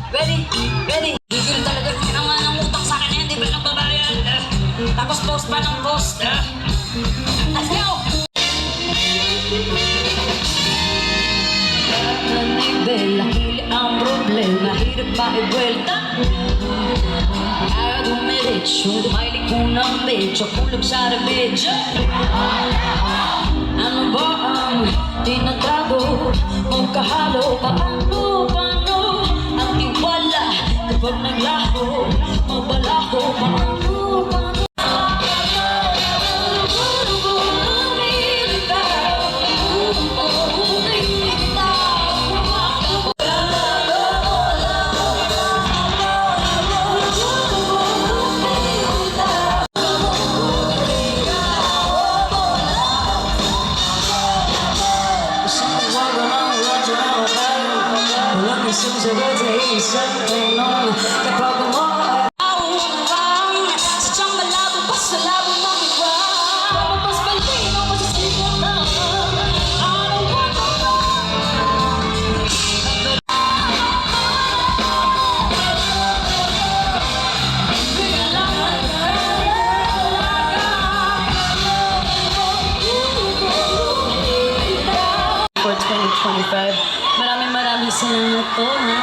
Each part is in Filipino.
Ready? Ready? Gigil talaga. Ang nga ng utang sa akin yan, di ba nagbabayad? Tapos post pa ng post. Let's go! Bella, huli ang problema, hirap maibuelta. Ayaw dumiretso, mahilig ko ng medyo, kulag sa remedyo. Ano ba ang tinatrago? Magkahalo, paano ang tiwala kapag naglaho? Magbalaho, paano? Kapag mo awang sadyang malabo pa sa labo ng iba, mas malino pa sa sikat na araw ko for 2025. Maraming salamat po, ha?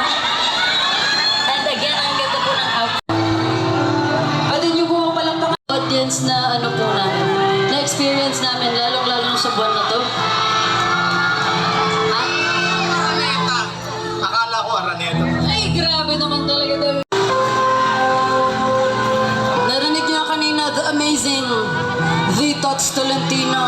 And again, ang ganda po ng outfit. Pwede nyo po palakpakan audience na ano po namin, na experience namin, lalong-lalo sa buwan na to. Ha? Araneta. Akala ko Araneta. Ay, grabe naman talaga daw. Narinig niyo kanina, the amazing V. Tots Tolentino.